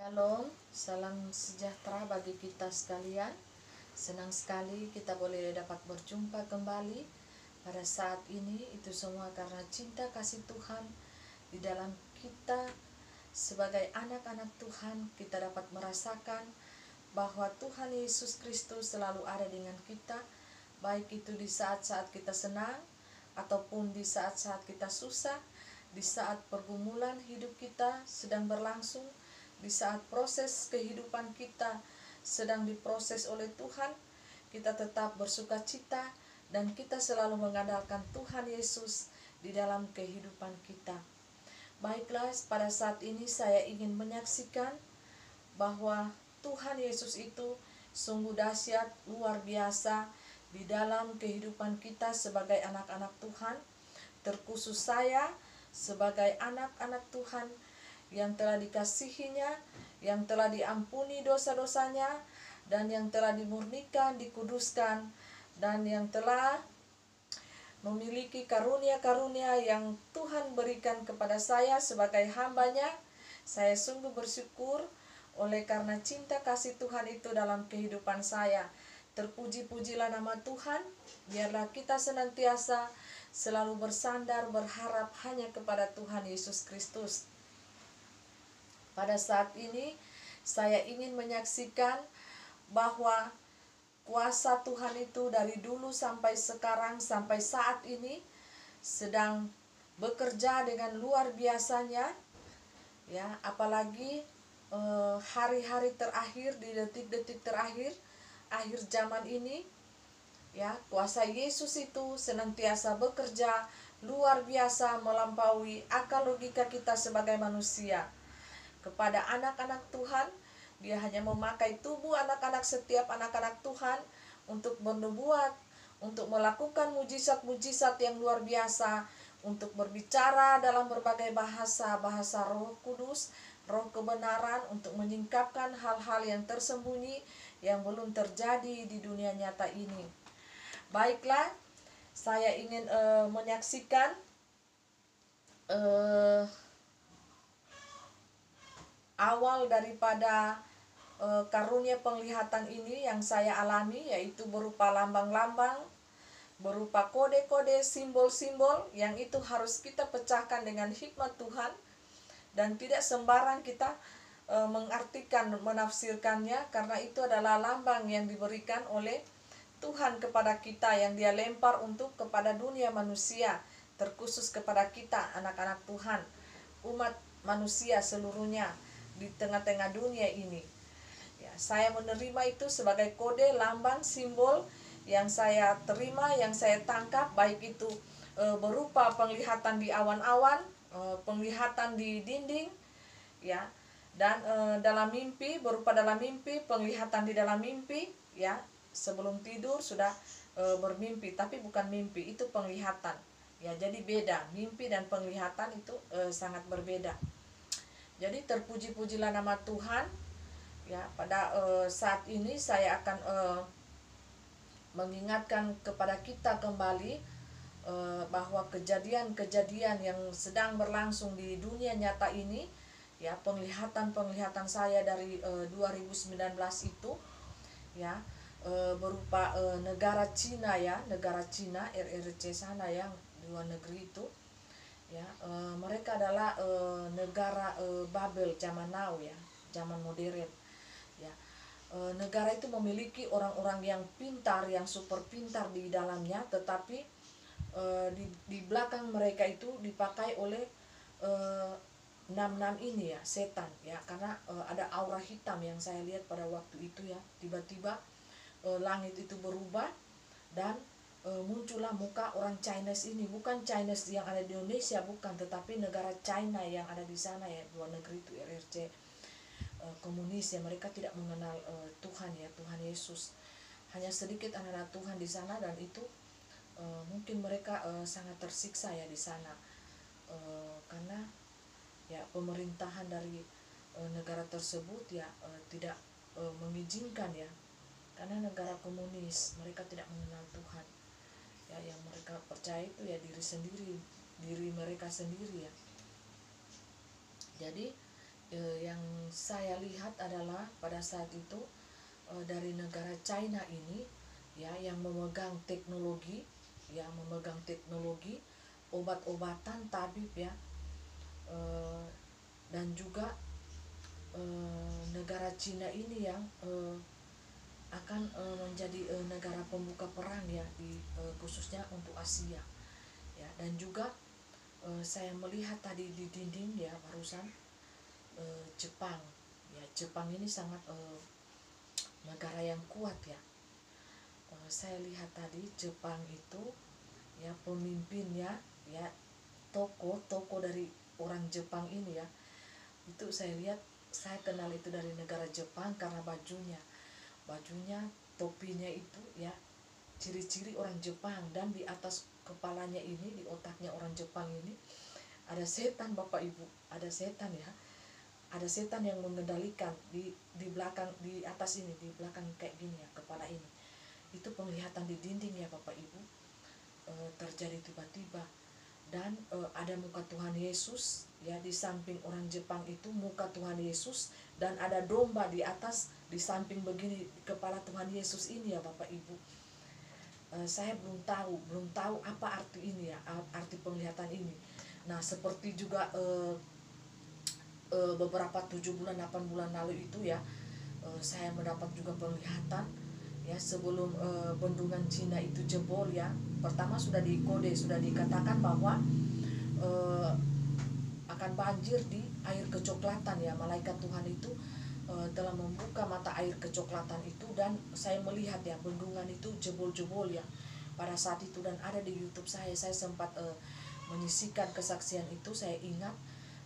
Shalom, salam sejahtera bagi kita sekalian. Senang sekali kita boleh dapat berjumpa kembali pada saat ini. Itu semua karena cinta kasih Tuhan di dalam kita. Sebagai anak-anak Tuhan, kita dapat merasakan bahwa Tuhan Yesus Kristus selalu ada dengan kita, baik itu di saat-saat kita senang ataupun di saat-saat kita susah, di saat pergumulan hidup kita sedang berlangsung, di saat proses kehidupan kita sedang diproses oleh Tuhan. Kita tetap bersuka cita dan kita selalu mengandalkan Tuhan Yesus di dalam kehidupan kita. Baiklah, pada saat ini saya ingin menyaksikan bahwa Tuhan Yesus itu sungguh dahsyat, luar biasa di dalam kehidupan kita sebagai anak-anak Tuhan. Terkhusus saya sebagai anak-anak Tuhan yang telah dikasihinya, yang telah diampuni dosa-dosanya, dan yang telah dimurnikan, dikuduskan, dan yang telah memiliki karunia-karunia yang Tuhan berikan kepada saya sebagai hambanya. Saya sungguh bersyukur oleh karena cinta kasih Tuhan itu dalam kehidupan saya. Terpuji-pujilah nama Tuhan. Biarlah kita senantiasa selalu bersandar, berharap hanya kepada Tuhan Yesus Kristus. Pada saat ini saya ingin menyaksikan bahwa kuasa Tuhan itu dari dulu sampai sekarang, sampai saat ini sedang bekerja dengan luar biasanya, ya, apalagi hari-hari terakhir, di detik-detik terakhir akhir zaman ini, ya, kuasa Yesus itu senantiasa bekerja luar biasa melampaui akal logika kita sebagai manusia. Kepada anak-anak Tuhan, Dia hanya memakai tubuh anak-anak, setiap anak-anak Tuhan untuk bernubuat, untuk melakukan mujizat-mujizat yang luar biasa, untuk berbicara dalam berbagai bahasa, bahasa Roh Kudus, Roh kebenaran, untuk menyingkapkan hal-hal yang tersembunyi yang belum terjadi di dunia nyata ini. Baiklah, saya ingin menyaksikan awal daripada karunia penglihatan ini yang saya alami, yaitu berupa lambang-lambang, berupa kode-kode, simbol-simbol yang itu harus kita pecahkan dengan hikmat Tuhan, dan tidak sembarang kita mengartikan, menafsirkannya, karena itu adalah lambang yang diberikan oleh Tuhan kepada kita, yang Dia lempar untuk kepada dunia manusia, terkhusus kepada kita anak-anak Tuhan, umat manusia seluruhnya di tengah-tengah dunia ini. Ya, saya menerima itu sebagai kode, lambang, simbol yang saya terima, yang saya tangkap, baik itu berupa penglihatan di awan-awan, penglihatan di dinding, ya, dan dalam mimpi, berupa dalam mimpi, penglihatan di dalam mimpi, ya, sebelum tidur sudah bermimpi, tapi bukan mimpi, itu penglihatan. Ya, jadi beda, mimpi dan penglihatan itu sangat berbeda. Jadi terpuji-pujilah nama Tuhan. Ya, pada saat ini saya akan mengingatkan kepada kita kembali bahwa kejadian-kejadian yang sedang berlangsung di dunia nyata ini, ya, penglihatan-penglihatan saya dari 2019 itu, ya, berupa negara Cina, ya, negara Cina, RRC sana yang di luar negeri itu, ya, mereka adalah negara Babel zaman now, ya, zaman modern, ya. Negara itu memiliki orang-orang yang pintar, yang super pintar di dalamnya, tetapi di belakang mereka itu dipakai oleh nam-nam ini, ya, setan, ya, karena ada aura hitam yang saya lihat pada waktu itu, ya, tiba-tiba langit itu berubah dan muncullah muka orang Chinese ini, bukan Chinese yang ada di Indonesia, bukan, tetapi negara China yang ada di sana, ya, luar negeri itu, RRC komunis, ya, mereka tidak mengenal Tuhan, ya, Tuhan Yesus. Hanya sedikit anak-anak Tuhan di sana, dan itu mungkin mereka sangat tersiksa, ya, di sana karena, ya, pemerintahan dari negara tersebut, ya, tidak mengizinkan, ya, karena negara komunis, mereka tidak mengenal Tuhan. Ya, yang mereka percaya itu, ya, diri mereka sendiri, ya. Jadi yang saya lihat adalah pada saat itu dari negara China ini ya, yang memegang teknologi, obat-obatan tabib ya, dan juga negara Cina ini yang akan menjadi negara pembuka perang ya, di khususnya untuk Asia ya. Dan juga saya melihat tadi di dinding ya barusan, Jepang ya. Jepang ini sangat negara yang kuat ya. Saya lihat tadi Jepang itu ya, pemimpinnya ya, toko dari orang Jepang ini ya, itu saya lihat, saya kenal itu dari negara Jepang karena bajunya, topinya itu ya, ciri-ciri orang Jepang. Dan di atas kepalanya ini, di otaknya orang Jepang ini ada setan, Bapak Ibu, ada setan ya, ada setan yang mengendalikan di belakang, di atas ini, di belakang kayak gini ya, kepala ini. Itu penglihatan di dinding ya Bapak Ibu, terjadi tiba-tiba. Dan ada muka Tuhan Yesus ya, di samping orang Jepang itu muka Tuhan Yesus, dan ada domba di atas, di samping begini kepala Tuhan Yesus ini ya Bapak Ibu. Saya belum tahu apa arti ini ya, arti penglihatan ini. Nah, seperti juga beberapa 7 bulan 8 bulan lalu itu ya, saya mendapat juga penglihatan ya, sebelum bendungan Cina itu jebol ya. Pertama sudah dikatakan bahwa akan banjir di air kecoklatan ya. Malaikat Tuhan itu telah membuka mata air kecoklatan itu, dan saya melihat ya bendungan itu jebol-jebol ya pada saat itu. Dan ada di YouTube saya sempat menyisikan kesaksian itu, saya ingat,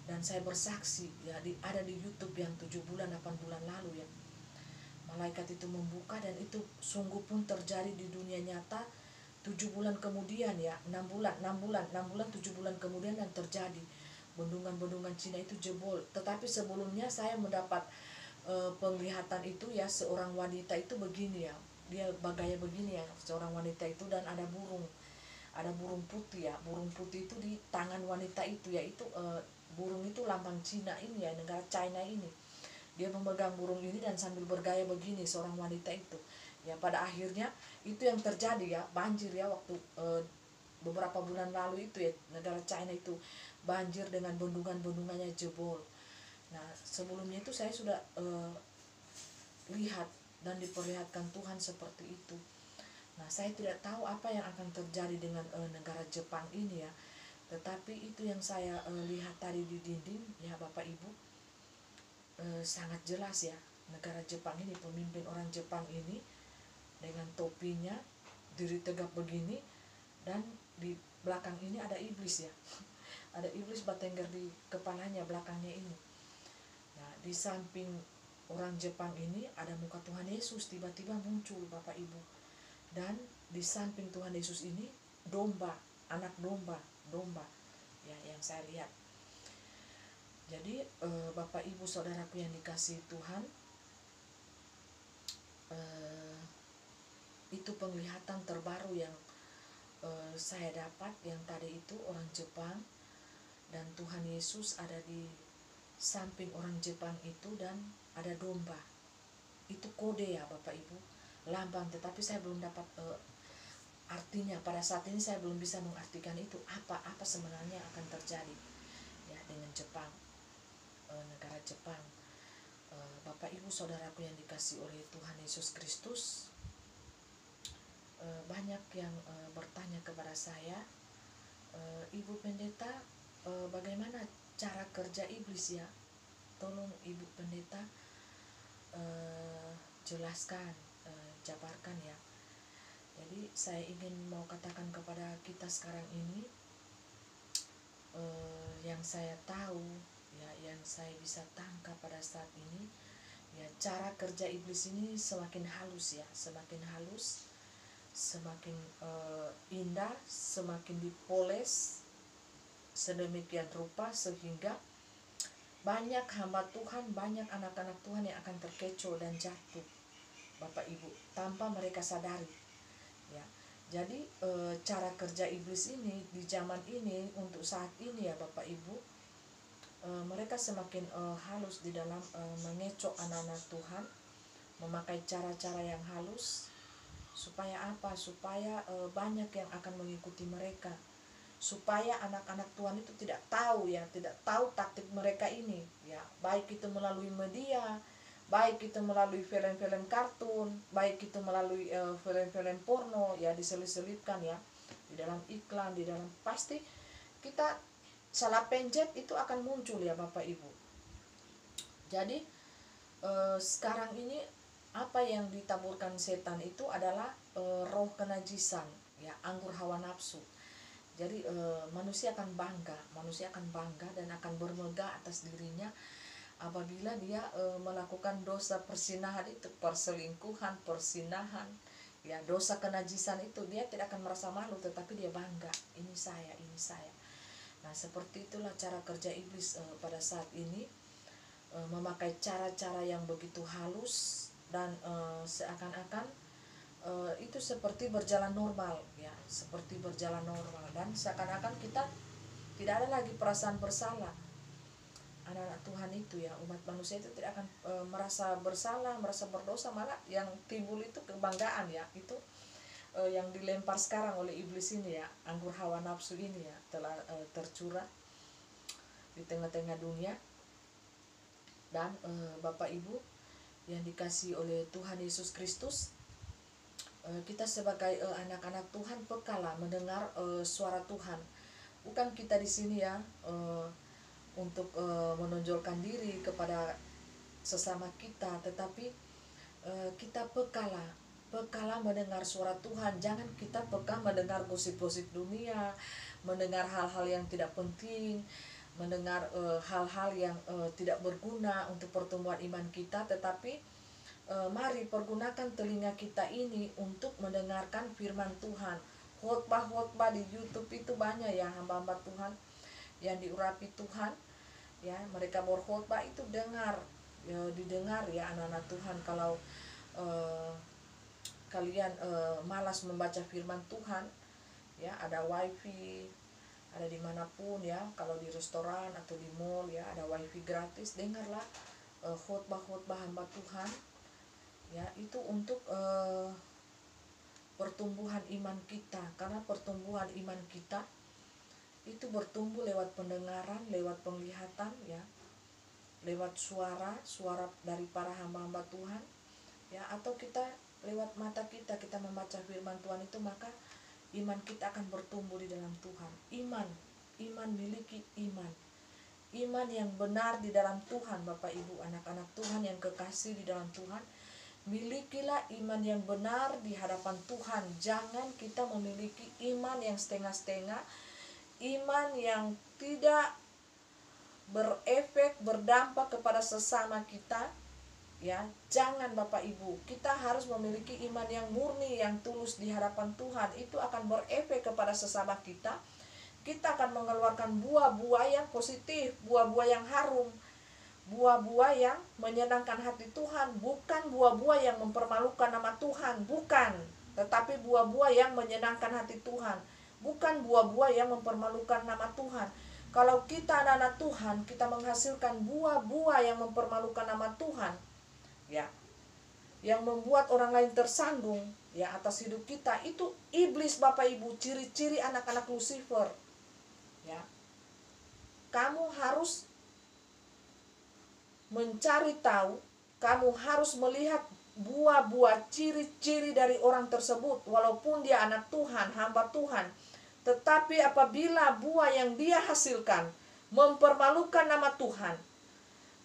dan saya bersaksi ya, ada di YouTube yang 7 bulan 8 bulan lalu ya. Malaikat itu membuka, dan itu sungguh pun terjadi di dunia nyata. 7 bulan kemudian ya, 6 bulan 7 bulan kemudian, dan terjadi bendungan Cina itu jebol. Tetapi sebelumnya saya mendapat penglihatan itu ya, seorang wanita itu begini ya, dia bagaya begini ya, seorang wanita itu, dan ada burung putih ya. Burung putih itu di tangan wanita itu ya, itu burung itu lambang Cina ini ya, negara China ini. Dia memegang burung ini dan sambil bergaya begini, seorang wanita itu ya. Pada akhirnya itu yang terjadi ya, banjir ya, waktu beberapa bulan lalu itu ya, negara China itu banjir dengan bendungannya jebol. Nah, sebelumnya itu saya sudah lihat dan diperlihatkan Tuhan seperti itu. Nah, saya tidak tahu apa yang akan terjadi dengan negara Jepang ini ya. Tetapi itu yang saya lihat tadi di dinding ya Bapak Ibu, sangat jelas ya, negara Jepang ini, pemimpin orang Jepang ini dengan topinya diri tegap begini, dan di belakang ini ada iblis ya. Ada iblis bertengger di kepalanya, belakangnya ini. Nah, di samping orang Jepang ini ada muka Tuhan Yesus tiba-tiba muncul Bapak Ibu. Dan di samping Tuhan Yesus ini domba, anak domba ya, yang saya lihat. Jadi Bapak Ibu saudaraku yang dikasihi Tuhan, itu penglihatan terbaru yang saya dapat, yang tadi itu orang Jepang dan Tuhan Yesus ada di samping orang Jepang itu, dan ada domba. Itu kode ya Bapak Ibu, lambang. Tetapi saya belum dapat artinya. Pada saat ini saya belum bisa mengartikan itu apa sebenarnya akan terjadi ya dengan Jepang, negara Jepang. Bapak Ibu saudaraku yang dikasihi oleh Tuhan Yesus Kristus, banyak yang bertanya kepada saya, Ibu Pendeta, bagaimana cara kerja iblis ya? Tolong Ibu Pendeta jelaskan, jabarkan ya. Jadi saya ingin mau katakan kepada kita sekarang ini, yang saya tahu ya, yang saya bisa tangkap pada saat ini ya, cara kerja iblis ini semakin halus ya, semakin indah, semakin dipoles sedemikian rupa sehingga banyak hamba Tuhan, banyak anak-anak Tuhan yang akan terkecoh dan jatuh Bapak Ibu tanpa mereka sadari ya. Jadi cara kerja iblis ini di zaman ini, untuk saat ini ya Bapak Ibu, mereka semakin halus di dalam mengecoh anak-anak Tuhan, memakai cara-cara yang halus. Supaya apa? Supaya banyak yang akan mengikuti mereka. Supaya anak-anak Tuhan itu tidak tahu ya, tidak tahu taktik mereka ini ya, baik itu melalui media, baik itu melalui film-film kartun, baik itu melalui film-film porno ya, diselip-selipkan ya di dalam iklan, di dalam, pasti kita salah pencet itu akan muncul ya Bapak Ibu. Jadi sekarang ini apa yang ditaburkan setan itu adalah roh kenajisan ya, anggur hawa nafsu. Jadi manusia akan bangga dan akan bermegah atas dirinya apabila dia melakukan dosa persinahan itu, perselingkuhan, persinahan ya, dosa kenajisan itu. Dia tidak akan merasa malu, tetapi dia bangga, ini saya, ini saya. Nah, seperti itulah cara kerja iblis pada saat ini, memakai cara-cara yang begitu halus dan seakan-akan itu seperti berjalan normal ya, seperti berjalan normal, dan seakan-akan kita tidak ada lagi perasaan bersalah. Anak-anak Tuhan itu ya, umat manusia itu tidak akan merasa bersalah, merasa berdosa, malah yang timbul itu kebanggaan ya. Itu yang dilempar sekarang oleh iblis ini ya, anggur hawa nafsu ini ya, telah tercurah di tengah-tengah dunia. Dan Bapak Ibu yang dikasihi oleh Tuhan Yesus Kristus, kita sebagai anak-anak Tuhan pekalah mendengar suara Tuhan. Bukan kita di sini ya untuk menonjolkan diri kepada sesama kita, tetapi kita pekalah mendengar suara Tuhan. Jangan kita peka mendengar gosip-gosip dunia, mendengar hal-hal yang tidak penting, mendengar hal-hal yang tidak berguna untuk pertumbuhan iman kita, tetapi mari pergunakan telinga kita ini untuk mendengarkan firman Tuhan. Khotbah-khotbah di YouTube itu banyak ya, hamba-hamba Tuhan yang diurapi Tuhan ya, mereka berkhotbah itu dengar ya, didengar ya anak-anak Tuhan. Kalau kalian malas membaca firman Tuhan ya, ada wifi, ada dimanapun ya, kalau di restoran atau di mall ya, ada wifi gratis, dengarlah khotbah-khotbah hamba Tuhan ya, itu untuk pertumbuhan iman kita. Karena pertumbuhan iman kita itu bertumbuh lewat pendengaran, lewat penglihatan ya, lewat suara dari para hamba-hamba Tuhan ya, atau kita lewat mata kita membaca firman Tuhan itu, maka iman kita akan bertumbuh di dalam Tuhan. Iman miliki iman yang benar di dalam Tuhan. Bapak Ibu, anak-anak Tuhan yang kekasih di dalam Tuhan, milikilah iman yang benar di hadapan Tuhan. Jangan kita memiliki iman yang setengah-setengah, iman yang tidak berefek, berdampak kepada sesama kita ya. Jangan Bapak Ibu, kita harus memiliki iman yang murni, yang tulus di hadapan Tuhan. Itu akan berefek kepada sesama kita. Kita akan mengeluarkan buah-buah yang positif, buah-buah yang harum, buah-buah yang menyenangkan hati Tuhan. Bukan buah-buah yang mempermalukan nama Tuhan, bukan. Tetapi buah-buah yang menyenangkan hati Tuhan, bukan buah-buah yang mempermalukan nama Tuhan. Kalau kita anak-anak Tuhan, kita menghasilkan buah-buah yang mempermalukan nama Tuhan ya, yang membuat orang lain tersandung ya atas hidup kita, itu iblis Bapak Ibu, ciri-ciri anak-anak Lucifer ya. Kamu harus mencari tahu, kamu harus melihat buah-buah, ciri-ciri dari orang tersebut. Walaupun dia anak Tuhan, hamba Tuhan, tetapi apabila buah yang dia hasilkan mempermalukan nama Tuhan,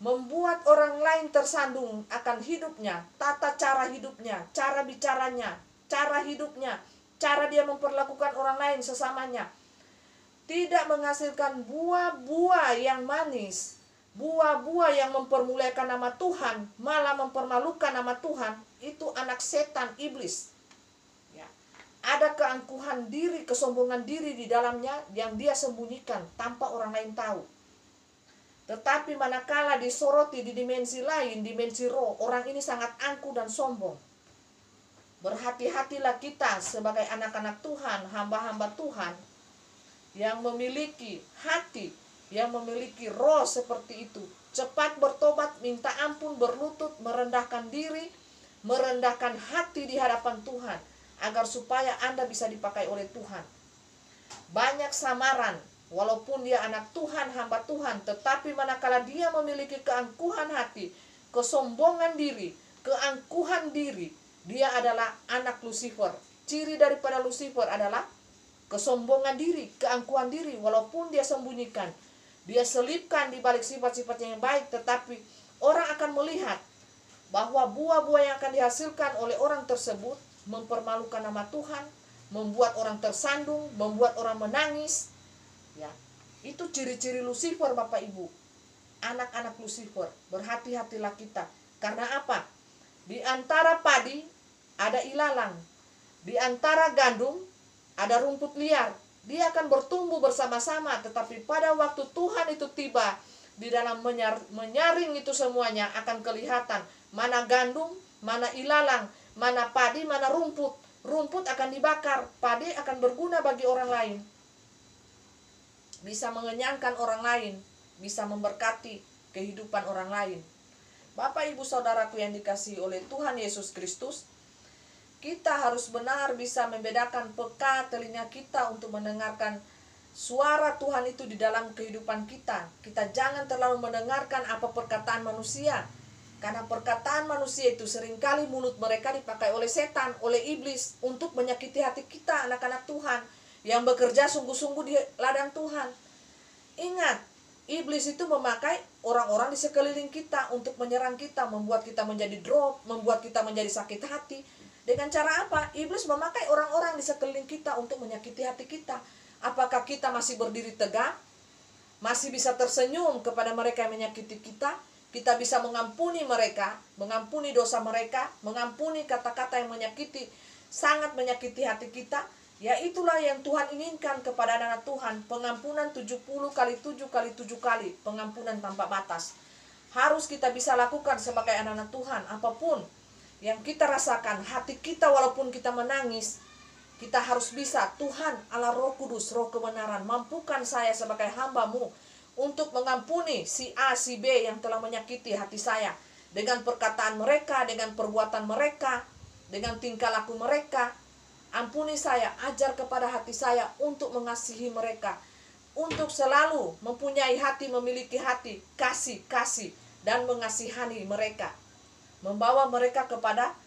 membuat orang lain tersandung akan hidupnya, tata cara hidupnya, cara bicaranya, cara hidupnya, cara dia memperlakukan orang lain sesamanya, tidak menghasilkan buah-buah yang manis, buah-buah yang mempermuliakan nama Tuhan, malah mempermalukan nama Tuhan, itu anak setan, iblis ya. Ada keangkuhan diri, kesombongan diri di dalamnya yang dia sembunyikan tanpa orang lain tahu. Tetapi manakala disoroti di dimensi lain, dimensi roh, orang ini sangat angkuh dan sombong. Berhati-hatilah kita sebagai anak-anak Tuhan, hamba-hamba Tuhan, yang memiliki hati yang memiliki roh seperti itu. Cepat bertobat, minta ampun, berlutut, merendahkan diri, merendahkan hati di hadapan Tuhan, agar supaya Anda bisa dipakai oleh Tuhan. Banyak samaran, walaupun dia anak Tuhan, hamba Tuhan, tetapi manakala dia memiliki keangkuhan hati, kesombongan diri, keangkuhan diri, dia adalah anak Lucifer. Ciri daripada Lucifer adalah kesombongan diri, keangkuhan diri, walaupun dia sembunyikan, dia selipkan di balik sifat-sifatnya yang baik, tetapi orang akan melihat bahwa buah-buah yang akan dihasilkan oleh orang tersebut mempermalukan nama Tuhan, membuat orang tersandung, membuat orang menangis. Ya, itu ciri-ciri Lucifer, Bapak Ibu. Anak-anak Lucifer, berhati-hatilah kita. Karena apa? Di antara padi ada ilalang, di antara gandum ada rumput liar. Dia akan bertumbuh bersama-sama, tetapi pada waktu Tuhan itu tiba, di dalam menyaring itu semuanya akan kelihatan mana gandum, mana ilalang, mana padi, mana rumput. Rumput akan dibakar, padi akan berguna bagi orang lain, bisa mengenyangkan orang lain, bisa memberkati kehidupan orang lain. Bapak Ibu Saudaraku yang dikasihi oleh Tuhan Yesus Kristus, kita harus benar bisa membedakan peka telinga kita untuk mendengarkan suara Tuhan itu di dalam kehidupan kita. Kita jangan terlalu mendengarkan apa perkataan manusia, karena perkataan manusia itu seringkali mulut mereka dipakai oleh setan, oleh iblis untuk menyakiti hati kita, anak-anak Tuhan yang bekerja sungguh-sungguh di ladang Tuhan. Ingat, iblis itu memakai orang-orang di sekeliling kita untuk menyerang kita, membuat kita menjadi drop, membuat kita menjadi sakit hati. Dengan cara apa? Iblis memakai orang-orang di sekeliling kita untuk menyakiti hati kita. Apakah kita masih berdiri tegak? Masih bisa tersenyum kepada mereka yang menyakiti kita? Kita bisa mengampuni mereka, mengampuni dosa mereka, mengampuni kata-kata yang menyakiti, sangat menyakiti hati kita. Ya, itulah yang Tuhan inginkan kepada anak Tuhan. Pengampunan 70 kali 7 kali 7 kali. Pengampunan tanpa batas. Harus kita bisa lakukan sebagai anak-anak Tuhan. Apapun yang kita rasakan, hati kita walaupun kita menangis, kita harus bisa, Tuhan Allah Roh Kudus, Roh kebenaran, mampukan saya sebagai hamba-Mu untuk mengampuni si A, si B yang telah menyakiti hati saya. Dengan perkataan mereka, dengan perbuatan mereka, dengan tingkah laku mereka. Ampuni saya, ajar kepada hati saya untuk mengasihi mereka. Untuk selalu mempunyai hati, memiliki hati, kasih, dan mengasihani mereka. Membawa mereka kepada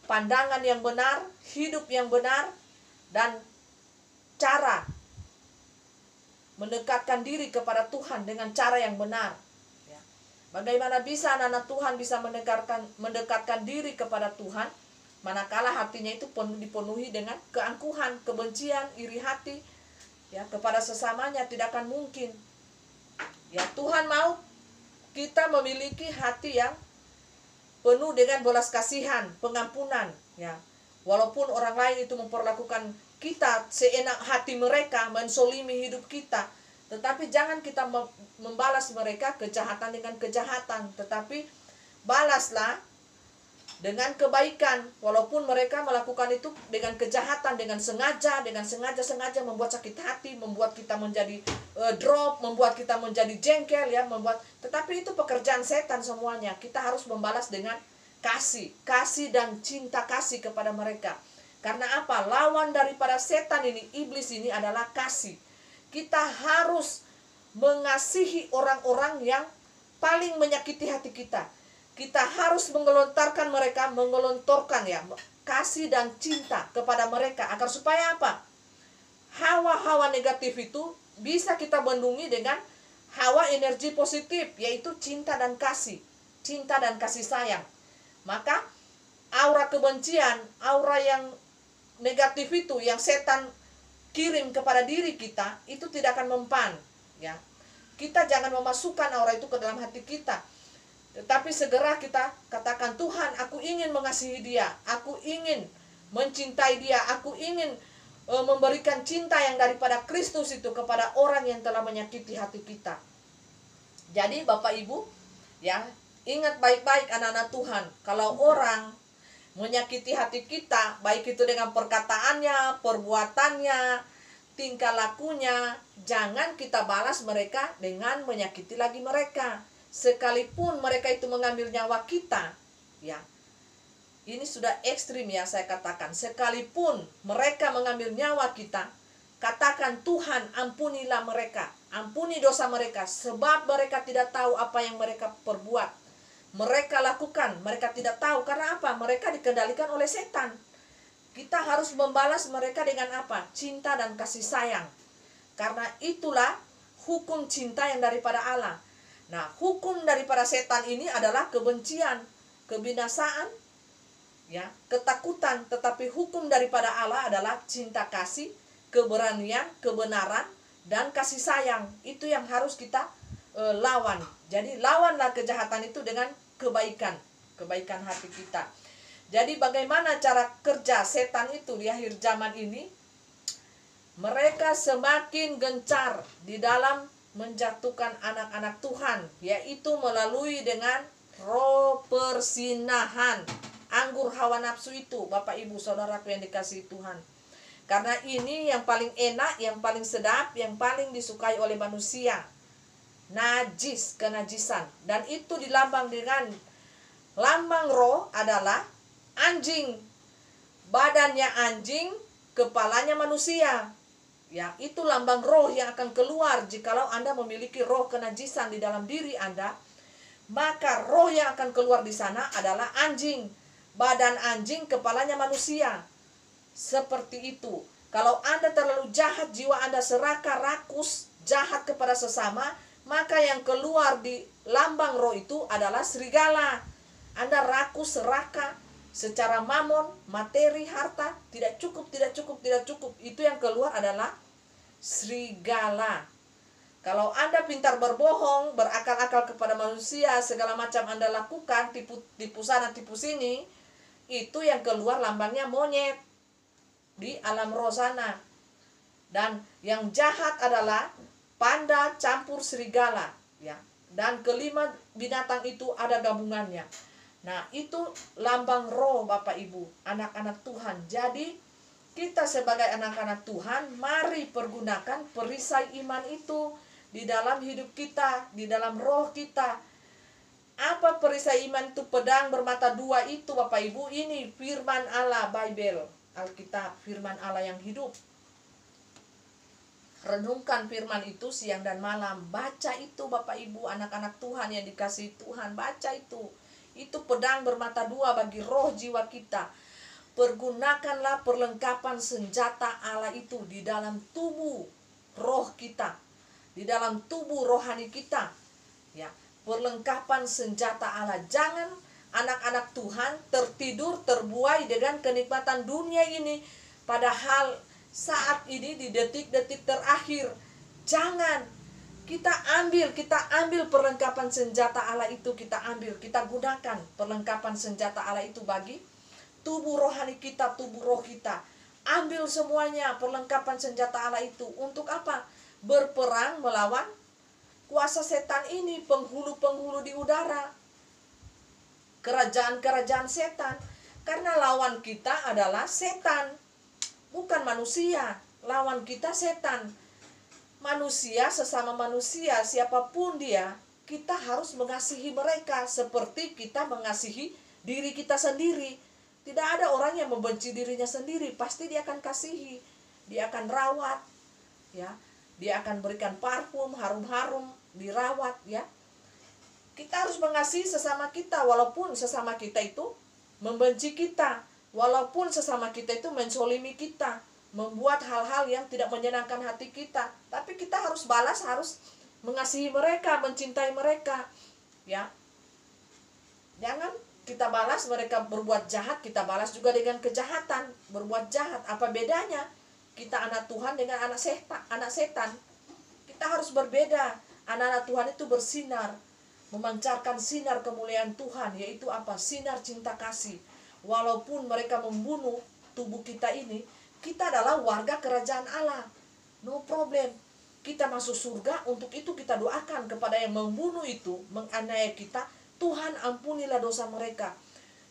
pandangan yang benar, hidup yang benar, dan cara mendekatkan diri kepada Tuhan dengan cara yang benar. Ya. Bagaimana bisa anak-anak Tuhan bisa mendekatkan diri kepada Tuhan, manakala hatinya itu dipenuhi dengan keangkuhan, kebencian, iri hati, ya, kepada sesamanya tidak akan mungkin. Ya, Tuhan mau kita memiliki hati yang penuh dengan belas kasihan, pengampunan, ya. Walaupun orang lain itu memperlakukan kita seenak hati mereka, mensolimi hidup kita, tetapi jangan kita membalas mereka kejahatan dengan kejahatan, tetapi balaslah dengan kebaikan. Walaupun mereka melakukan itu dengan kejahatan, dengan sengaja membuat sakit hati, membuat kita menjadi drop, membuat kita menjadi jengkel, ya, tetapi itu pekerjaan setan semuanya. Kita harus membalas dengan kasih dan cinta kasih kepada mereka. Karena apa? Lawan daripada setan ini, iblis ini adalah kasih. Kita harus mengasihi orang-orang yang paling menyakiti hati kita. Kita harus mengelontarkan ya, kasih dan cinta kepada mereka. Agar supaya apa? Hawa-hawa negatif itu bisa kita bendungi dengan hawa energi positif, yaitu cinta dan kasih. Cinta dan kasih sayang. Maka aura kebencian, aura yang negatif itu yang setan kirim kepada diri kita, itu tidak akan mempan, ya. Kita jangan memasukkan aura itu ke dalam hati kita, tetapi segera kita katakan, Tuhan, aku ingin mengasihi dia, aku ingin mencintai dia, aku ingin memberikan cinta yang daripada Kristus itu kepada orang yang telah menyakiti hati kita. Jadi Bapak Ibu, ya, ingat baik-baik anak-anak Tuhan, kalau orang menyakiti hati kita, baik itu dengan perkataannya, perbuatannya, tingkah lakunya, jangan kita balas mereka dengan menyakiti lagi mereka. Sekalipun mereka itu mengambil nyawa kita, ya. Ini sudah ekstrim ya saya katakan. Sekalipun mereka mengambil nyawa kita, katakan Tuhan ampunilah mereka, ampuni dosa mereka, sebab mereka tidak tahu apa yang mereka perbuat. Mereka lakukan, mereka tidak tahu. Karena apa? Mereka dikendalikan oleh setan. Kita harus membalas mereka dengan apa? Cinta dan kasih sayang. Karena itulah hukum cinta yang daripada Allah. Nah, hukum daripada setan ini adalah kebencian, kebinasaan, ya, ketakutan. Tetapi hukum daripada Allah adalah cinta kasih, keberanian, kebenaran, dan kasih sayang. Itu yang harus kita lawan. Jadi lawanlah kejahatan itu dengan kebaikan, kebaikan hati kita. Jadi bagaimana cara kerja setan itu di akhir zaman ini? Mereka semakin gencar di dalam menjatuhkan anak-anak Tuhan, yaitu melalui dengan roh persinahan, anggur hawa nafsu itu, Bapak Ibu Saudaraku yang dikasihi Tuhan. Karena ini yang paling enak, yang paling sedap, yang paling disukai oleh manusia. Najis, kenajisan. Dan itu dilambang dengan lambang roh adalah anjing. Badannya anjing, kepalanya manusia. Ya, itu lambang roh yang akan keluar jikalau Anda memiliki roh kenajisan di dalam diri Anda. Maka roh yang akan keluar di sana adalah anjing. Badan anjing, kepalanya manusia. Seperti itu. Kalau Anda terlalu jahat, jiwa Anda serakah, rakus, jahat kepada sesama, maka yang keluar di lambang roh itu adalah serigala. Anda rakus, serakah, secara mamon, materi, harta, tidak cukup, tidak cukup, tidak cukup. Itu yang keluar adalah serigala. Kalau Anda pintar berbohong, berakal-akal kepada manusia, segala macam Anda lakukan, tipu sana, tipu sini, itu yang keluar lambangnya monyet di alam roh sana. Dan yang jahat adalah panda campur serigala, ya. Dan kelima binatang itu ada gabungannya. Nah, itu lambang roh Bapak Ibu, anak-anak Tuhan. Jadi kita sebagai anak-anak Tuhan, mari pergunakan perisai iman itu di dalam hidup kita, di dalam roh kita. Apa perisai iman itu? Pedang bermata dua itu Bapak Ibu. Ini firman Allah, Bible, Alkitab, firman Allah yang hidup. Renungkan firman itu siang dan malam. Baca itu Bapak Ibu, anak-anak Tuhan yang dikasihi Tuhan. Baca itu. Itu pedang bermata dua bagi roh jiwa kita. Pergunakanlah perlengkapan senjata Allah itu di dalam tubuh roh kita, di dalam tubuh rohani kita. Ya, perlengkapan senjata Allah. Jangan anak-anak Tuhan tertidur, terbuai dengan kenikmatan dunia ini. Padahal saat ini di detik-detik terakhir, jangan. Kita ambil perlengkapan senjata Allah itu, kita gunakan perlengkapan senjata Allah itu bagi tubuh rohani kita, tubuh roh kita. Ambil semuanya perlengkapan senjata Allah itu. Untuk apa? Berperang melawan kuasa setan ini, penghulu-penghulu di udara, kerajaan-kerajaan setan. Karena lawan kita adalah setan, bukan manusia. Lawan kita setan. Manusia, sesama manusia, siapapun dia, kita harus mengasihi mereka seperti kita mengasihi diri kita sendiri. Tidak ada orang yang membenci dirinya sendiri, pasti dia akan kasihi, dia akan rawat, ya, dia akan berikan parfum, harum-harum, dirawat, ya. Kita harus mengasihi sesama kita, walaupun sesama kita itu membenci kita, walaupun sesama kita itu menzolimi kita, membuat hal-hal yang tidak menyenangkan hati kita, tapi kita harus balas, harus mengasihi mereka, mencintai mereka, ya. Jangan kita balas mereka berbuat jahat, kita balas juga dengan kejahatan, berbuat jahat. Apa bedanya kita anak Tuhan dengan anak setan? Kita harus berbeda. Anak-anak Tuhan itu bersinar, memancarkan sinar kemuliaan Tuhan, yaitu apa? Sinar cinta kasih. Walaupun mereka membunuh tubuh kita ini, kita adalah warga kerajaan Allah. No problem. Kita masuk surga, untuk itu kita doakan kepada yang membunuh itu, menganiaya kita, Tuhan ampunilah dosa mereka,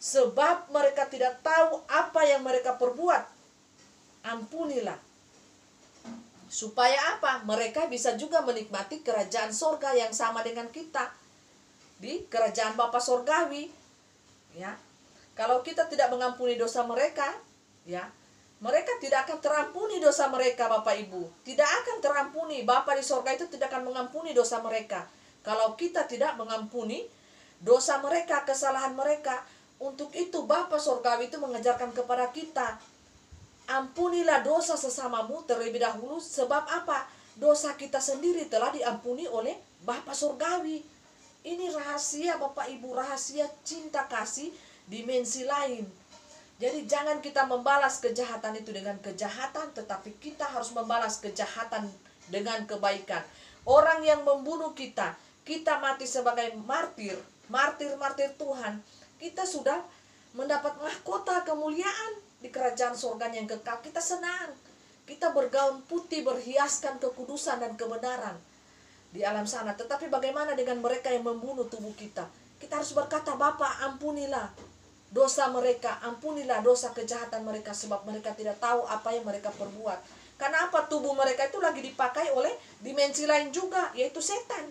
sebab mereka tidak tahu apa yang mereka perbuat. Ampunilah. Supaya apa? Mereka bisa juga menikmati kerajaan sorga yang sama dengan kita di kerajaan Bapa Sorgawi. Ya, kalau kita tidak mengampuni dosa mereka, ya, mereka tidak akan terampuni dosa mereka, Bapak Ibu. Tidak akan terampuni. Bapa di sorga itu tidak akan mengampuni dosa mereka. Kalau kita tidak mengampuni dosa mereka, kesalahan mereka. Untuk itu Bapa Sorgawi itu mengajarkan kepada kita, ampunilah dosa sesamamu terlebih dahulu. Sebab apa? Dosa kita sendiri telah diampuni oleh Bapa Sorgawi. Ini rahasia Bapak Ibu, rahasia cinta kasih dimensi lain. Jadi jangan kita membalas kejahatan itu dengan kejahatan, tetapi kita harus membalas kejahatan dengan kebaikan. Orang yang membunuh kita, kita mati sebagai martir Tuhan, kita sudah mendapat mahkota kemuliaan di kerajaan surga yang kekal. Kita senang, kita bergaun putih berhiaskan kekudusan dan kebenaran di alam sana. Tetapi bagaimana dengan mereka yang membunuh tubuh kita? Kita harus berkata, Bapa, ampunilah dosa mereka, ampunilah dosa kejahatan mereka, sebab mereka tidak tahu apa yang mereka perbuat. Karena apa? Tubuh mereka itu lagi dipakai oleh dimensi lain juga, yaitu setan.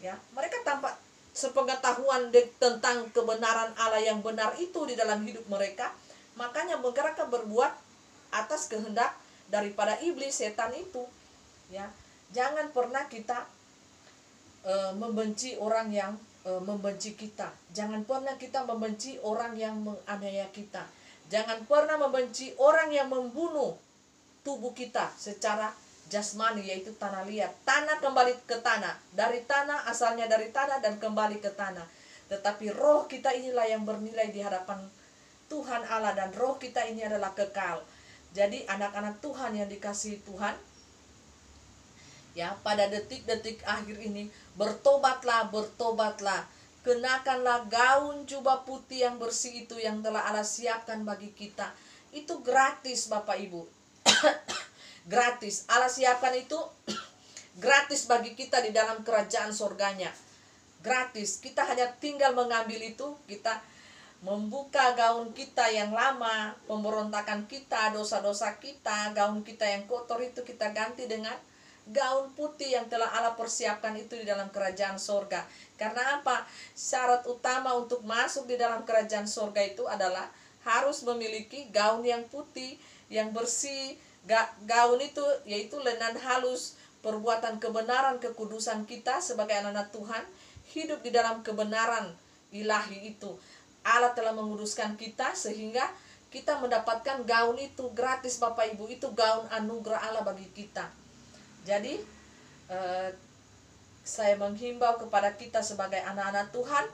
Ya, mereka tanpa sepengetahuan tentang kebenaran Allah yang benar itu di dalam hidup mereka, makanya mereka berbuat atas kehendak daripada iblis, setan itu. Ya, jangan pernah kita membenci orang yang membenci kita. Jangan pernah kita membenci orang yang menganiaya kita. Jangan pernah membenci orang yang membunuh tubuh kita secara jasmani, yaitu tanah liat. Tanah kembali ke tanah. Dari tanah, asalnya dari tanah dan kembali ke tanah. Tetapi roh kita inilah yang bernilai di hadapan Tuhan Allah, dan roh kita ini adalah kekal. Jadi anak-anak Tuhan yang dikasihi Tuhan, ya, pada detik-detik akhir ini, bertobatlah, kenakanlah gaun jubah putih yang bersih itu yang telah Allah siapkan bagi kita. Itu gratis Bapak Ibu. Gratis. Allah siapkan itu gratis bagi kita di dalam kerajaan surganya. Gratis. Kita hanya tinggal mengambil itu, kita membuka gaun kita yang lama, pemberontakan kita, dosa-dosa kita, gaun kita yang kotor itu kita ganti dengan gaun putih yang telah Allah persiapkan itu di dalam kerajaan sorga. Karena apa? Syarat utama untuk masuk di dalam kerajaan sorga itu adalah harus memiliki gaun yang putih, yang bersih. Gaun itu yaitu lenan halus, perbuatan kebenaran, kekudusan kita sebagai anak-anak Tuhan, hidup di dalam kebenaran ilahi itu. Allah telah menguduskan kita sehingga kita mendapatkan gaun itu gratis Bapak Ibu. Itu gaun anugerah Allah bagi kita. Jadi saya menghimbau kepada kita sebagai anak-anak Tuhan,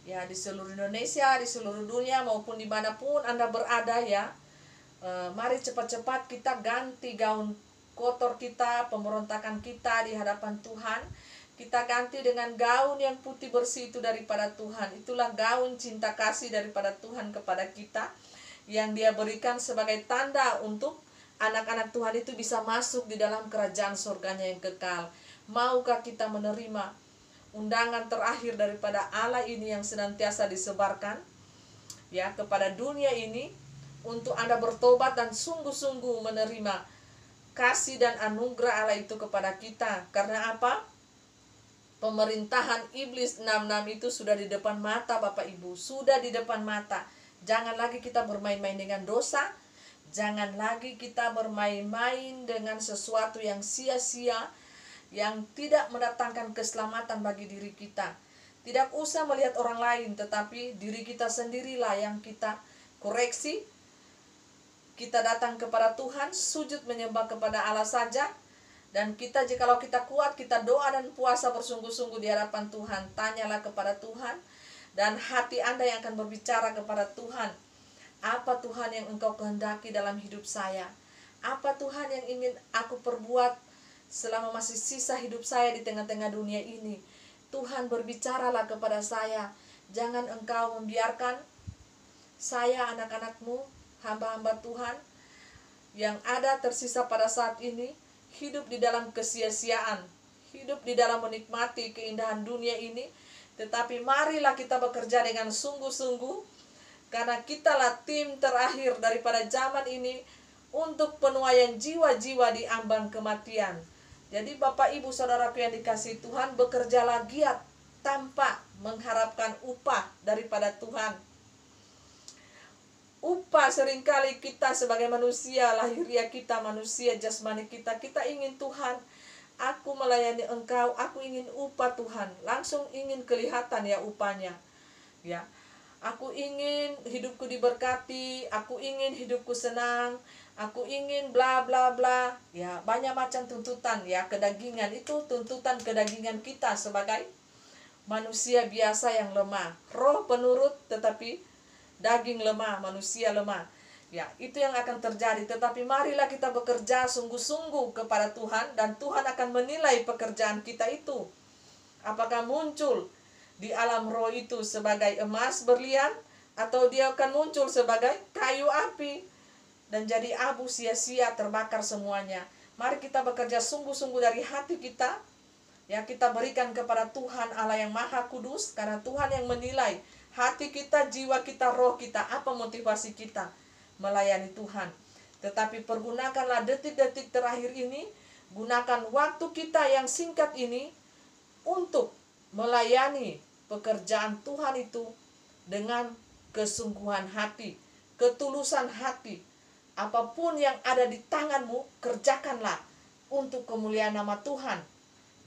ya, di seluruh Indonesia, di seluruh dunia maupun dimanapun Anda berada, ya, mari cepat-cepat kita ganti gaun kotor kita, pemberontakan kita di hadapan Tuhan. Kita ganti dengan gaun yang putih bersih itu daripada Tuhan. Itulah gaun cinta kasih daripada Tuhan kepada kita, yang Dia berikan sebagai tanda untuk anak-anak Tuhan itu bisa masuk di dalam kerajaan surganya yang kekal. Maukah kita menerima undangan terakhir daripada Allah ini yang senantiasa disebarkan, ya, kepada dunia ini, untuk Anda bertobat dan sungguh-sungguh menerima kasih dan anugerah Allah itu kepada kita. Karena apa? Pemerintahan iblis 66 itu sudah di depan mata Bapak Ibu, sudah di depan mata. Jangan lagi kita bermain-main dengan dosa. Jangan lagi kita bermain-main dengan sesuatu yang sia-sia, yang tidak mendatangkan keselamatan bagi diri kita. Tidak usah melihat orang lain, tetapi diri kita sendirilah yang kita koreksi. Kita datang kepada Tuhan, sujud menyembah kepada Allah saja. Dan kita, jikalau kita kuat, kita doa dan puasa bersungguh-sungguh di hadapan Tuhan. Tanyalah kepada Tuhan, dan hati Anda yang akan berbicara kepada Tuhan. Apa Tuhan yang Engkau kehendaki dalam hidup saya? Apa Tuhan yang ingin aku perbuat selama masih sisa hidup saya di tengah-tengah dunia ini? Tuhan, berbicaralah kepada saya. Jangan Engkau membiarkan saya, anak-anak-Mu, hamba-hamba Tuhan yang ada tersisa pada saat ini, hidup di dalam kesia-siaan, hidup di dalam menikmati keindahan dunia ini. Tetapi marilah kita bekerja dengan sungguh-sungguh, karena kitalah tim terakhir daripada zaman ini untuk penuaian jiwa-jiwa di ambang kematian. Jadi Bapak Ibu Saudaraku yang dikasihi Tuhan, bekerjalah giat tanpa mengharapkan upah daripada Tuhan. Upah seringkali kita sebagai manusia lahiriah kita, manusia jasmani kita ingin Tuhan, aku melayani Engkau, aku ingin upah Tuhan. Langsung ingin kelihatan ya upahnya. Ya. Aku ingin hidupku diberkati, aku ingin hidupku senang, aku ingin bla bla bla. Ya, banyak macam tuntutan ya, kedagingan itu tuntutan kedagingan kita sebagai manusia biasa yang lemah. Roh penurut tetapi daging lemah, manusia lemah. Ya, itu yang akan terjadi. Tetapi marilah kita bekerja sungguh-sungguh kepada Tuhan, dan Tuhan akan menilai pekerjaan kita itu. Apakah muncul di alam roh itu sebagai emas berlian, atau dia akan muncul sebagai kayu api dan jadi abu sia-sia terbakar semuanya. Mari kita bekerja sungguh-sungguh dari hati kita. Ya, kita berikan kepada Tuhan Allah yang Maha Kudus, karena Tuhan yang menilai hati kita, jiwa kita, roh kita, apa motivasi kita melayani Tuhan. Tetapi pergunakanlah detik-detik terakhir ini, gunakan waktu kita yang singkat ini untuk melayani pekerjaan Tuhan itu dengan kesungguhan hati, ketulusan hati. Apapun yang ada di tanganmu, kerjakanlah untuk kemuliaan nama Tuhan,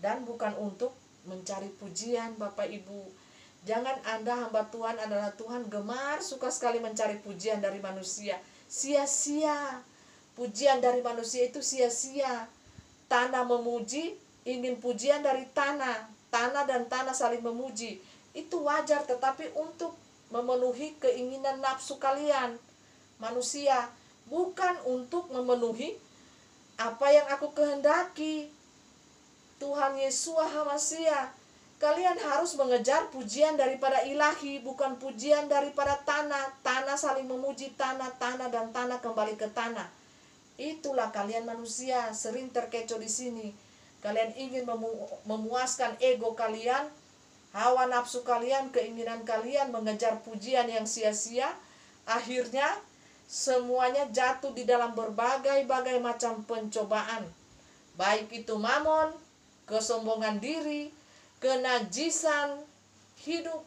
dan bukan untuk mencari pujian. Bapak Ibu, jangan Anda hamba Tuhan adalah Tuhan gemar suka sekali mencari pujian dari manusia. Sia-sia. Pujian dari manusia itu sia-sia. Tanah memuji, ingin pujian dari tanah. Tanah dan tanah saling memuji. Itu wajar, tetapi untuk memenuhi keinginan nafsu kalian manusia, bukan untuk memenuhi apa yang aku kehendaki. Tuhan Yesus Hamasia, kalian harus mengejar pujian daripada ilahi, bukan pujian daripada tanah. Tanah saling memuji tanah, tanah dan tanah kembali ke tanah. Itulah kalian manusia sering terkecoh di sini. Kalian ingin memuaskan ego kalian, hawa nafsu kalian, keinginan kalian, mengejar pujian yang sia-sia. Akhirnya semuanya jatuh di dalam berbagai-bagai macam pencobaan. Baik itu mamon, kesombongan diri, kenajisan hidup,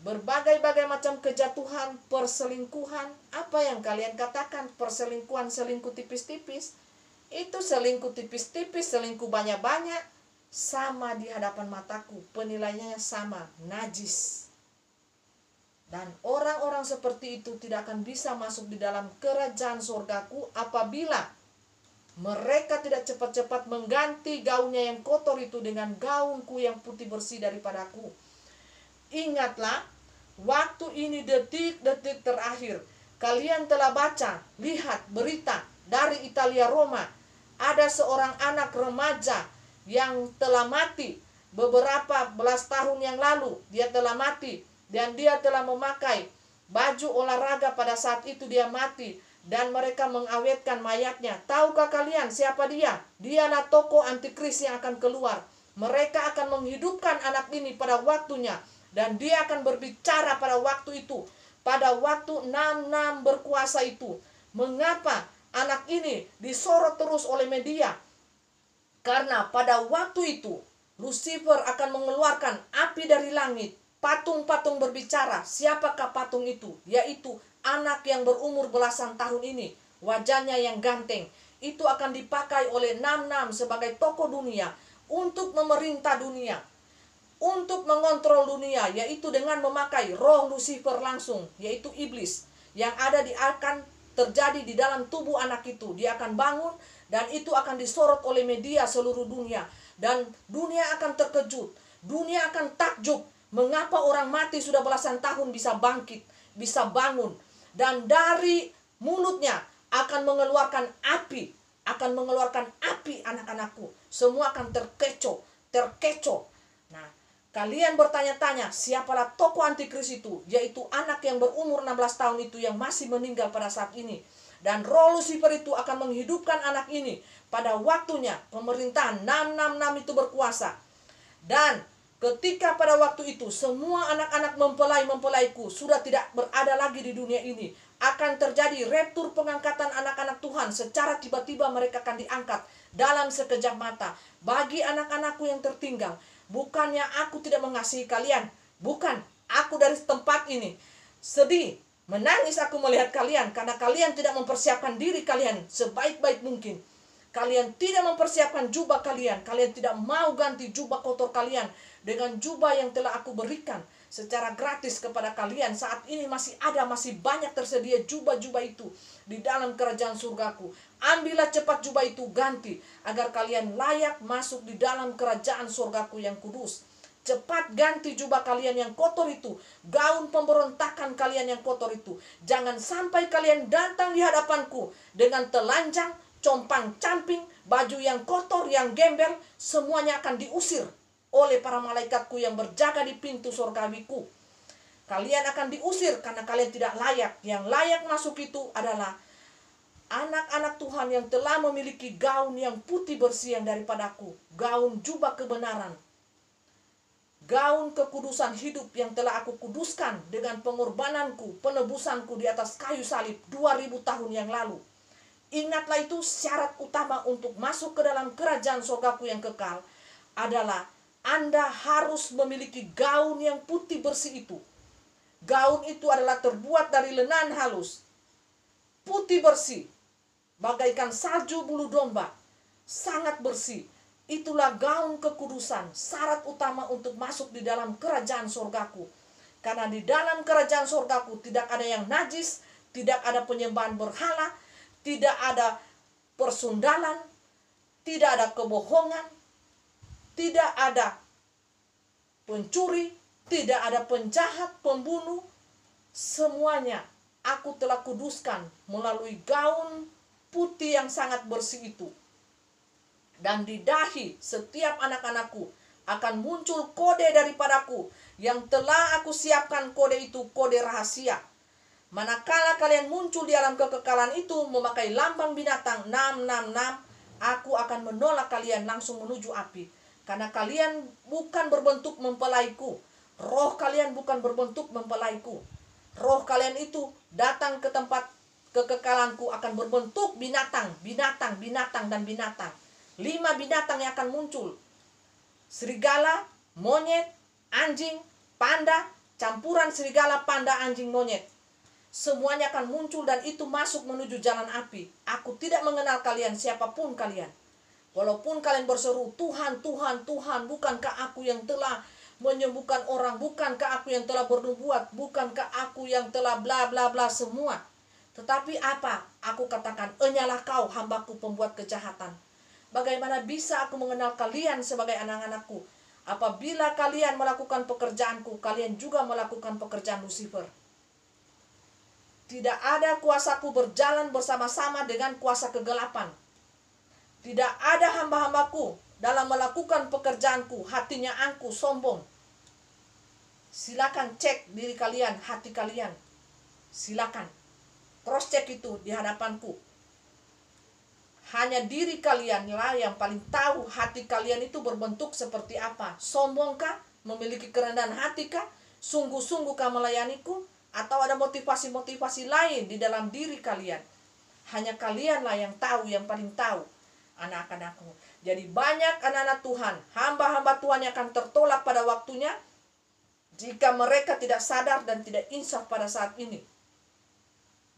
berbagai-bagai macam kejatuhan, perselingkuhan. Apa yang kalian katakan perselingkuhan, selingkuh tipis-tipis? Itu selingkuh tipis-tipis, selingkuh banyak-banyak, sama di hadapan mataku, penilaiannya sama, najis. Dan orang-orang seperti itu tidak akan bisa masuk di dalam kerajaan surgaku apabila mereka tidak cepat-cepat mengganti gaunnya yang kotor itu dengan gaunku yang putih bersih daripadaku. Ingatlah, waktu ini detik-detik terakhir. Kalian telah baca, lihat berita dari Italia Roma. Ada seorang anak remaja yang telah mati beberapa belas tahun yang lalu. Dia telah mati dan dia telah memakai baju olahraga pada saat itu dia mati. Dan mereka mengawetkan mayatnya. Tahukah kalian siapa dia? Dialah tokoh antikris yang akan keluar. Mereka akan menghidupkan anak ini pada waktunya. Dan dia akan berbicara pada waktu itu. Pada waktu 66 berkuasa itu. Mengapa anak ini disorot terus oleh media? Karena pada waktu itu Lucifer akan mengeluarkan api dari langit. Patung-patung berbicara. Siapakah patung itu? Yaitu anak yang berumur belasan tahun ini, wajahnya yang ganteng. Itu akan dipakai oleh 66 sebagai tokoh dunia untuk memerintah dunia, untuk mengontrol dunia, yaitu dengan memakai roh Lucifer langsung, yaitu iblis yang akan terjadi di dalam tubuh anak itu. Dia akan bangun dan itu akan disorot oleh media seluruh dunia, dan dunia akan terkejut, dunia akan takjub. Mengapa orang mati sudah belasan tahun bisa bangkit, bisa bangun? Dan dari mulutnya akan mengeluarkan api, anak-anakku. Semua akan terkecoh. Nah, kalian bertanya-tanya, siapalah tokoh antikris itu? Yaitu anak yang berumur 16 tahun itu yang masih meninggal pada saat ini. Dan roh Lucifer itu akan menghidupkan anak ini pada waktunya pemerintahan 666 itu berkuasa. Dan Ketika pada waktu itu semua anak-anak mempelai-mempelaiku sudah tidak berada lagi di dunia ini, akan terjadi raptur pengangkatan anak-anak Tuhan. Secara tiba-tiba mereka akan diangkat dalam sekejap mata. Bagi anak-anakku yang tertinggal, bukannya aku tidak mengasihi kalian, bukan, aku dari tempat ini sedih, menangis aku melihat kalian, karena kalian tidak mempersiapkan diri kalian sebaik-baik mungkin. Kalian tidak mempersiapkan jubah kalian. Kalian tidak mau ganti jubah kotor kalian dengan jubah yang telah aku berikan secara gratis kepada kalian. Saat ini masih banyak tersedia jubah-jubah itu di dalam kerajaan surgaku. Ambillah cepat jubah itu, ganti, agar kalian layak masuk di dalam kerajaan surgaku yang kudus. Cepat ganti jubah kalian yang kotor itu, gaun pemberontakan kalian yang kotor itu. Jangan sampai kalian datang di hadapanku dengan telanjang, compang-camping, baju yang kotor, yang gembel. Semuanya akan diusir oleh para malaikatku yang berjaga di pintu surgawiku. Kalian akan diusir karena kalian tidak layak. Yang layak masuk itu adalah anak-anak Tuhan yang telah memiliki gaun yang putih bersih yang daripadaku. Gaun jubah kebenaran, gaun kekudusan hidup yang telah aku kuduskan dengan pengorbananku, penebusanku di atas kayu salib 2000 tahun yang lalu. Ingatlah, itu syarat utama untuk masuk ke dalam kerajaan surgaku yang kekal adalah Anda harus memiliki gaun yang putih bersih itu. Gaun itu adalah terbuat dari lenan halus, putih bersih, bagaikan salju bulu domba, sangat bersih. Itulah gaun kekudusan, syarat utama untuk masuk di dalam kerajaan surgaku. Karena di dalam kerajaan surgaku tidak ada yang najis, tidak ada penyembahan berhala, tidak ada persundalan, tidak ada kebohongan, tidak ada pencuri, tidak ada penjahat, pembunuh. Semuanya aku telah kuduskan melalui gaun putih yang sangat bersih itu. Dan di dahi setiap anak-anakku akan muncul kode daripadaku yang telah aku siapkan. Kode itu kode rahasia. Manakala kalian muncul di alam kekekalan itu memakai lambang binatang 666, aku akan menolak kalian langsung menuju api. Karena kalian bukan berbentuk mempelaiku. Roh kalian bukan berbentuk mempelaiku. Roh kalian itu datang ke tempat kekekalanku akan berbentuk binatang, dan binatang. 5 binatang yang akan muncul. Serigala, monyet, anjing, panda, campuran serigala, panda, anjing, monyet. Semuanya akan muncul dan itu masuk menuju jalan api. Aku tidak mengenal kalian, siapapun kalian. Walaupun kalian berseru, Tuhan, Tuhan, Tuhan, bukankah aku yang telah menyembuhkan orang, bukankah aku yang telah bernubuat, bukankah aku yang telah bla bla bla semua. Tetapi apa? Aku katakan, enyalah kau hambaku pembuat kejahatan. Bagaimana bisa aku mengenal kalian sebagai anak-anakku? Apabila kalian melakukan pekerjaanku, kalian juga melakukan pekerjaan Lucifer. Tidak ada kuasaku berjalan bersama-sama dengan kuasa kegelapan. Tidak ada hamba-hambaku dalam melakukan pekerjaanku, hatinya angkuh, sombong. Silakan cek diri kalian, hati kalian. Silakan cross check itu di hadapanku. Hanya diri kalian lah yang paling tahu hati kalian itu berbentuk seperti apa. Sombongkah? Memiliki kerendahan hatikah? Sungguh-sungguhkah melayaniku? Atau ada motivasi-motivasi lain di dalam diri kalian? Hanya kalianlah yang tahu, yang paling tahu, anak-anakku. Jadi banyak anak-anak Tuhan, hamba-hamba Tuhan yang akan tertolak pada waktunya jika mereka tidak sadar dan tidak insaf pada saat ini.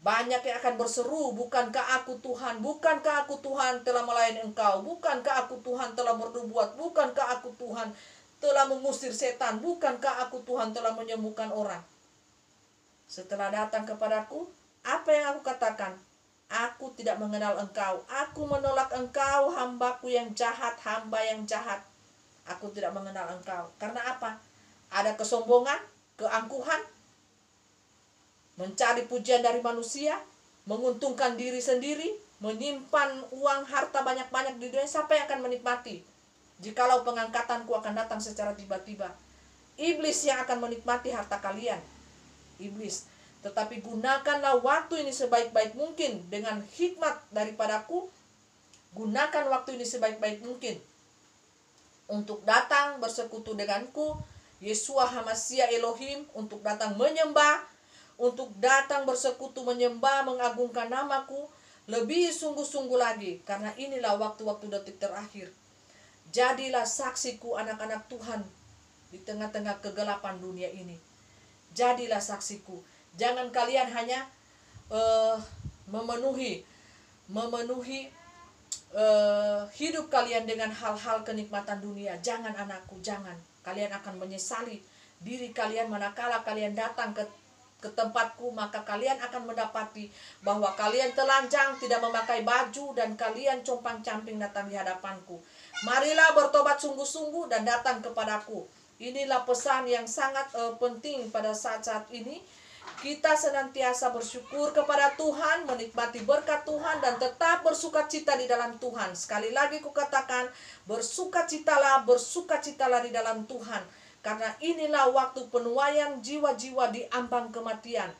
Banyak yang akan berseru, bukankah aku Tuhan, bukankah aku Tuhan telah melayani engkau, bukankah aku Tuhan telah bernubuat, bukankah aku Tuhan telah mengusir setan, bukankah aku Tuhan telah menyembuhkan orang. Setelah datang kepadaku, apa yang aku katakan? Aku tidak mengenal engkau, aku menolak engkau, hambaku yang jahat, hamba yang jahat. Aku tidak mengenal engkau. Karena apa? Ada kesombongan, keangkuhan, mencari pujian dari manusia, menguntungkan diri sendiri, menyimpan uang harta banyak-banyak di dunia. Siapa yang akan menikmati? Jikalau pengangkatanku akan datang secara tiba-tiba. Iblis yang akan menikmati harta kalian. Iblis. Tetapi gunakanlah waktu ini sebaik-baik mungkin dengan hikmat daripadaku. Gunakan waktu ini sebaik-baik mungkin. untuk datang bersekutu denganku, Yeshua Hamasia Elohim, untuk datang menyembah, untuk datang bersekutu menyembah, mengagungkan namaku, lebih sungguh-sungguh lagi, karena inilah waktu-waktu detik terakhir. Jadilah saksiku anak-anak Tuhan di tengah-tengah kegelapan dunia ini. Jadilah saksiku. Jangan kalian hanya memenuhi hidup kalian dengan hal-hal kenikmatan dunia. Jangan anakku, jangan. Kalian akan menyesali diri kalian manakala kalian datang ke tempatku, maka kalian akan mendapati bahwa kalian telanjang, tidak memakai baju, dan kalian compang-camping datang di hadapanku. Marilah bertobat sungguh-sungguh dan datang kepadaku. Inilah pesan yang sangat penting pada saat-saat ini. Kita senantiasa bersyukur kepada Tuhan, menikmati berkat Tuhan, dan tetap bersukacita di dalam Tuhan. Sekali lagi kukatakan, bersukacitalah di dalam Tuhan. Karena inilah waktu penuaian jiwa-jiwa di ambang kematian.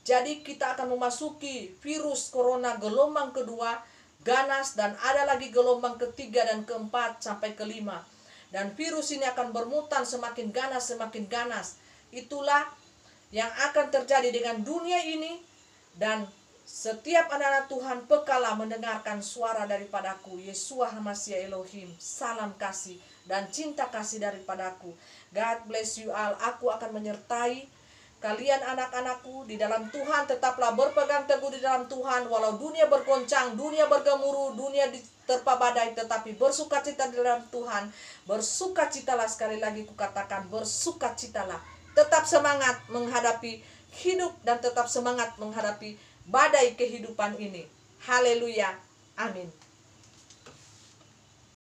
Jadi kita akan memasuki virus corona gelombang kedua, ganas, dan ada lagi gelombang ketiga dan keempat sampai kelima. Dan virus ini akan bermutan semakin ganas. Itulah yang akan terjadi dengan dunia ini. Dan setiap anak-anak Tuhan pekalah mendengarkan suara daripadaku, Yeshua Hamasia Elohim. Salam kasih dan cinta kasih daripadaku. God bless you all. Aku akan menyertai kalian anak-anakku di dalam Tuhan. Tetaplah berpegang teguh di dalam Tuhan. Walau dunia bergoncang, dunia bergemuruh, dunia diterpa badai, tetapi bersukacita di dalam Tuhan. Bersukacitalah, sekali lagi kukatakan, bersukacitalah. Tetap semangat menghadapi hidup dan tetap semangat menghadapi badai kehidupan ini. Haleluya. Amin.